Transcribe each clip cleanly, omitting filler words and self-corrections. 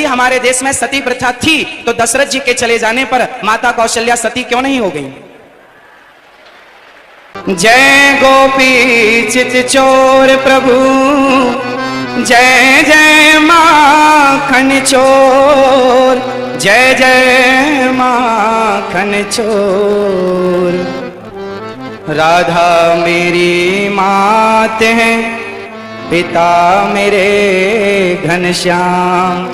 यदि हमारे देश में सती प्रथा थी तो दशरथ जी के चले जाने पर माता कौशल्या सती क्यों नहीं हो गई? जय गोपी चित चोर प्रभु, जय जय माखन चोर, जय जय माखन चोर। राधा मेरी मात है, पिता मेरे घनश्याम,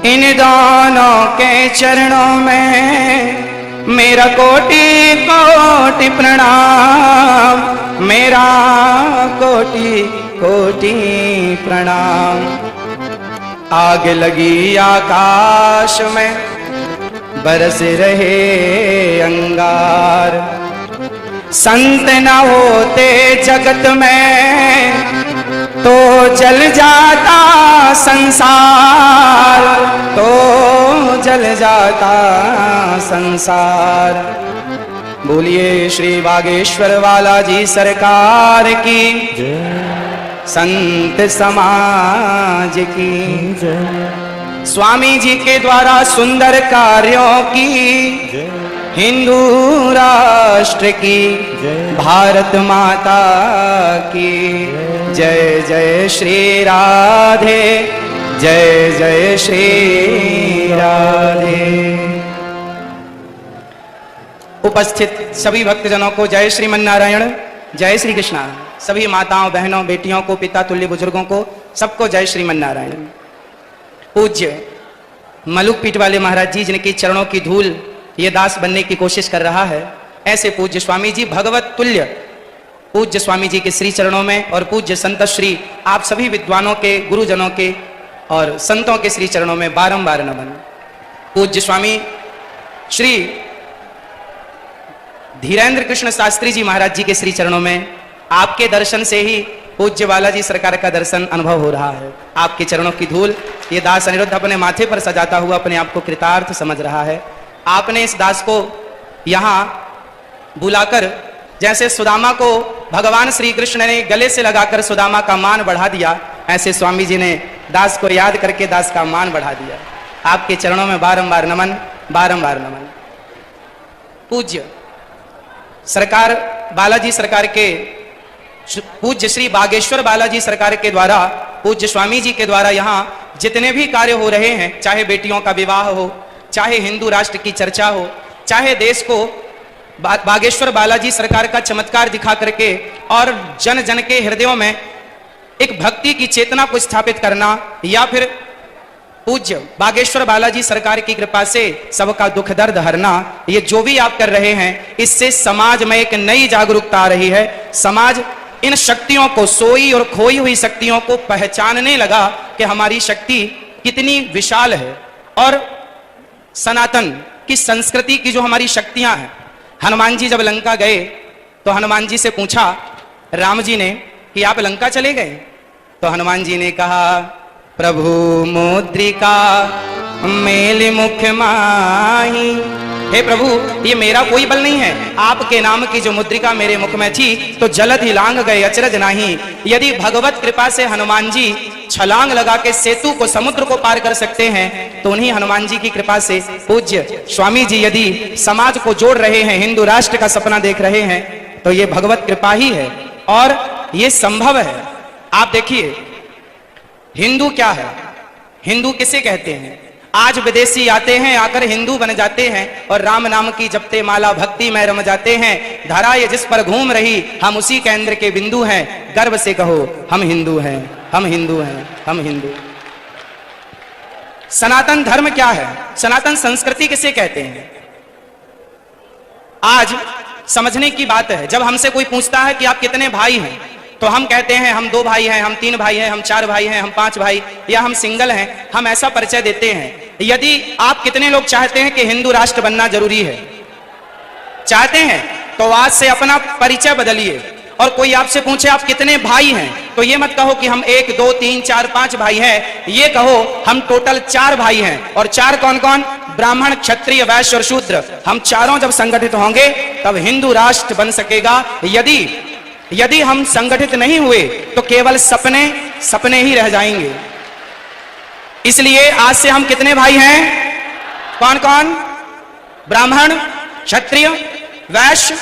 इन दोनों के चरणों में मेरा कोटि कोटि प्रणाम, मेरा कोटि कोटि प्रणाम। आग लगी आकाश में बरस रहे अंगार, संत न होते जगत में तो जल जाता संसार, तो जल जाता संसार। बोलिए श्री बागेश्वर वाला जी सरकार की, संत समाज की। स्वामी जी के द्वारा सुंदर कार्यों की, हिंदू राष्ट्र की, भारत माता की जय जय श्री राधे, जय जय श्री राधे। उपस्थित सभी भक्तजनों को जय श्रीमन नारायण, जय श्री कृष्णा। सभी माताओं बहनों बेटियों को, पिता तुल्य बुजुर्गों को, सबको जय श्रीमन नारायण। पूज्य मलुक पीठ वाले महाराज जी जिनके चरणों की धूल ये दास बनने की कोशिश कर रहा है, ऐसे पूज्य स्वामी जी भगवत तुल्य पूज्य स्वामी जी के श्री चरणों में और पूज्य संत श्री आप सभी विद्वानों के, गुरुजनों के और संतों के श्री चरणों में बारंबार नमन। पूज्य स्वामी श्री धीरेन्द्र कृष्ण शास्त्री जी महाराज जी के श्री चरणों में आपके दर्शन से ही पूज्य बालाजी सरकार का दर्शन अनुभव हो रहा है। आपके चरणों की धूल ये दास अनिरुद्ध अपने माथे पर सजाता हुआ अपने आप को कृतार्थ समझ रहा है। आपने इस दास को यहाँ बुलाकर, जैसे सुदामा को भगवान श्री कृष्ण ने गले से लगाकर सुदामा का मान बढ़ा दिया, ऐसे स्वामी जी ने दास को याद करके दास का मान बढ़ा दिया। आपके चरणों में बारंबार नमन, बारंबार नमन। पूज्य सरकार बालाजी सरकार के पूज्य श्री बागेश्वर बालाजी सरकार के द्वारा, पूज्य स्वामी जी के द्वारा यहाँ जितने भी कार्य हो रहे हैं, चाहे बेटियों का विवाह हो, चाहे हिंदू राष्ट्र की चर्चा हो, चाहे देश को बागेश्वर बालाजी सरकार का चमत्कार दिखा करके और जन जन के हृदयों में एक भक्ति की चेतना को स्थापित करना, या फिर पूज्य बागेश्वर बालाजी सरकार की कृपा से सबका दुख दर्द हरना, ये जो भी आप कर रहे हैं, इससे समाज में एक नई जागरूकता आ रही है। समाज इन शक्तियों को, सोई और खोई हुई शक्तियों को पहचानने लगा कि हमारी शक्ति कितनी विशाल है और सनातन की संस्कृति की जो हमारी शक्तियां हैं। हनुमान जी जब लंका गए तो हनुमान जी से पूछा राम जी ने कि आप लंका चले गए, तो हनुमान जी ने कहा प्रभु मुद्रिका मेल मुख माही। हे प्रभु, ये मेरा कोई बल नहीं है, आपके नाम की जो मुद्रिका मेरे मुख में थी तो जलद ही लांग गए अचरज नाही। यदि भगवत कृपा से हनुमान जी छलांग लगा के सेतु को, समुद्र को पार कर सकते हैं, तो उन्हीं हनुमान जी की कृपा से पूज्य स्वामी जी यदि समाज को जोड़ रहे हैं, हिंदू राष्ट्र का सपना देख रहे हैं, तो ये भगवत कृपा ही है और ये संभव है। आप देखिए हिंदू क्या है, हिंदू किसे कहते हैं? आज विदेशी आते हैं, आकर हिंदू बन जाते हैं और राम नाम की जपते माला भक्ति में रम जाते हैं। धरा ये जिस पर घूम रही, हम उसी केंद्र के बिंदु हैं। गर्व से कहो हम हिंदू हैं, हम हिंदू हैं, हम हिंदू। सनातन धर्म क्या है? सनातन संस्कृति किसे कहते हैं? आज समझने की बात है। जब हमसे कोई पूछता है कि आप कितने भाई हैं, तो हम कहते हैं हम 2 भाई हैं, हम 3 भाई हैं, हम 4 भाई हैं, हम 5 भाई, या हम सिंगल हैं। हम ऐसा परिचय देते हैं। यदि आप कितने लोग चाहते हैं कि हिंदू राष्ट्र बनना जरूरी है, चाहते हैं, तो आज से अपना परिचय बदलिए। और कोई आपसे पूछे आप कितने भाई हैं, तो ये मत कहो कि हम 1 2 3 4 5 भाई हैं, ये कहो हम टोटल 4 भाई हैं। और 4 कौन कौन? ब्राह्मण, क्षत्रिय, वैश्य और शूद्र। हम चारों जब संगठित होंगे तब हिंदू राष्ट्र बन सकेगा। यदि हम संगठित नहीं हुए तो केवल सपने ही रह जाएंगे। इसलिए आज से हम कितने भाई हैं? कौन कौन? ब्राह्मण, क्षत्रिय, वैश्य,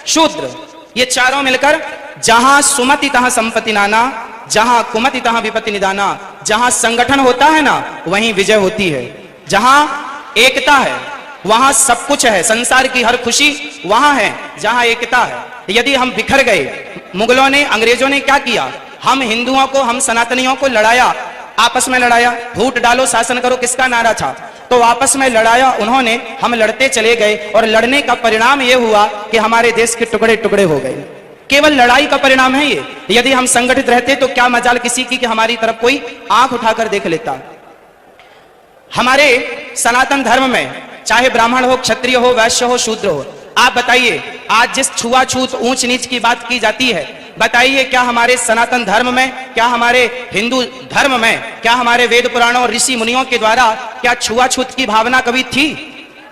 शूद्र, ये चारों मिलकर जहां सुमति तहां संपत्ति नाना, जहां कुमति तहां विपत्ति निदाना। जहां संगठन होता है ना वहीं विजय होती है। जहां एकता है वहां सब कुछ है, संसार की हर खुशी वहां है जहां एकता है। यदि हम बिखर गए, मुगलों ने, अंग्रेजों ने क्या किया? हम हिंदुओं को, हम सनातनियों को लड़ाया, आपस में लड़ाया। फूट डालो शासन करो किसका नारा था? तो आपस में लड़ाया उन्होंने, हम लड़ते चले गए और लड़ने का परिणाम यह हुआ कि हमारे देश के टुकड़े टुकड़े हो गए। केवल लड़ाई का परिणाम है ये। यदि हम संगठित रहते तो क्या मजाल किसी की कि हमारी तरफ कोई आंख उठाकर देख लेता। हमारे सनातन धर्म में चाहे ब्राह्मण हो, क्षत्रिय हो, वैश्य हो, शूद्र हो, आप बताइए आज जिस छुआछूत ऊंच नीच की बात की जाती है, बताइए क्या हमारे सनातन धर्म में, क्या हमारे हिंदू धर्म में, क्या हमारे वेद पुराणों और ऋषि मुनियों के द्वारा क्या छुआछूत की भावना कभी थी?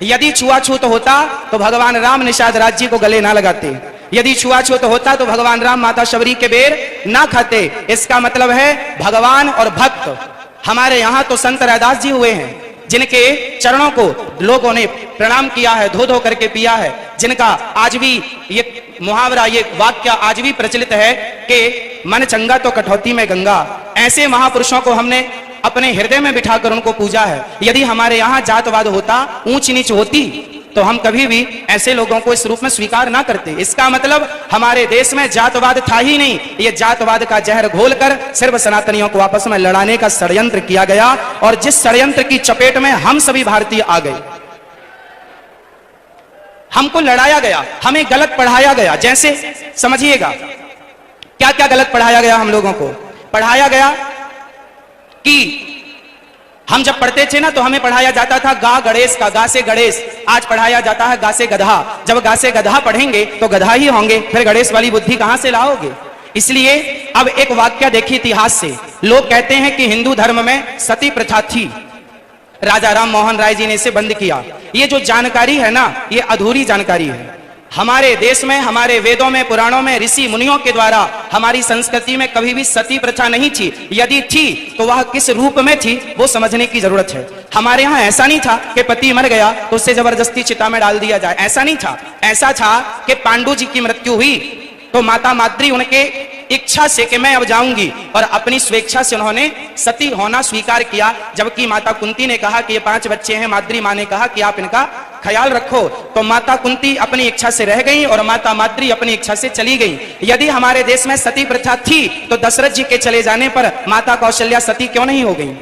यदि छुआछूत होता तो भगवान राम निषाद राज्य को गले ना लगाते। यदि छुआछूत होता तो भगवान राम माता शबरी के बेर ना खाते। इसका मतलब है भगवान और भक्त। हमारे यहां तो संत रैदास जी हुए हैं जिनके चरणों को लोगों ने प्रणाम किया है, धो धो करके पिया है, जिनका आज भी ये मुहावरा, ये वाक्य आज भी प्रचलित है कि मन चंगा तो कठौती में गंगा। ऐसे महापुरुषों को हमने अपने हृदय में बिठाकर उनको पूजा है। यदि हमारे यहाँ जातवाद होता, ऊंच नीच होती, तो हम कभी भी ऐसे लोगों को इस रूप में स्वीकार ना करते। इसका मतलब हमारे देश में जातवाद था ही नहीं। ये जातवाद का जहर घोलकर सिर्फ सनातनियों को आपस में लड़ाने का षड्यंत्र किया गया और जिस षड्यंत्र की चपेट में हम सभी भारतीय आ गए। हमको लड़ाया गया, हमें गलत पढ़ाया गया। जैसे समझिएगा क्या क्या गलत पढ़ाया गया हम लोगों को। पढ़ाया गया कि हम जब पढ़ते थे ना तो हमें पढ़ाया जाता था गा गणेश का, गा से गणेश। आज पढ़ाया जाता है गा से गधा। जब गा से गधा पढ़ेंगे तो गधा ही होंगे, फिर गणेश वाली बुद्धि कहां से लाओगे? इसलिए अब एक वाक्य देखिए इतिहास से। लोग कहते हैं कि हिंदू धर्म में सती प्रथा थी, राजा राम मोहन राय जी ने इसे बंद किया। ये जो जानकारी है ना, ये अधूरी जानकारी है। हमारे देश में, हमारे वेदों में, पुराणों में, ऋषि मुनियों के द्वारा हमारी संस्कृति में कभी भी सती प्रथा नहीं थी। यदि थी तो वह किस रूप में थी वो समझने की जरूरत है। हमारे यहाँ ऐसा नहीं था कि पति मर गया तो उसे जबरदस्ती चिता में डाल दिया जाए, ऐसा नहीं था। ऐसा था कि पांडु जी की मृत्यु हुई तो माता माद्री उनके इच्छा से कि मैं अब जाऊंगी, और अपनी स्वेच्छा से उन्होंने सती होना स्वीकार किया। जबकि माता कुंती ने कहा कि ये 5 बच्चे हैं, माद्री माँ ने कहा कि आप इनका ख्याल रखो। तो माता कुंती अपनी इच्छा से रह गई और माता माद्री अपनी इच्छा से चली गई। यदि हमारे देश में सती प्रथा थी तो दशरथ जी के चले जाने पर माता कौशल्या सती क्यों नहीं हो गई?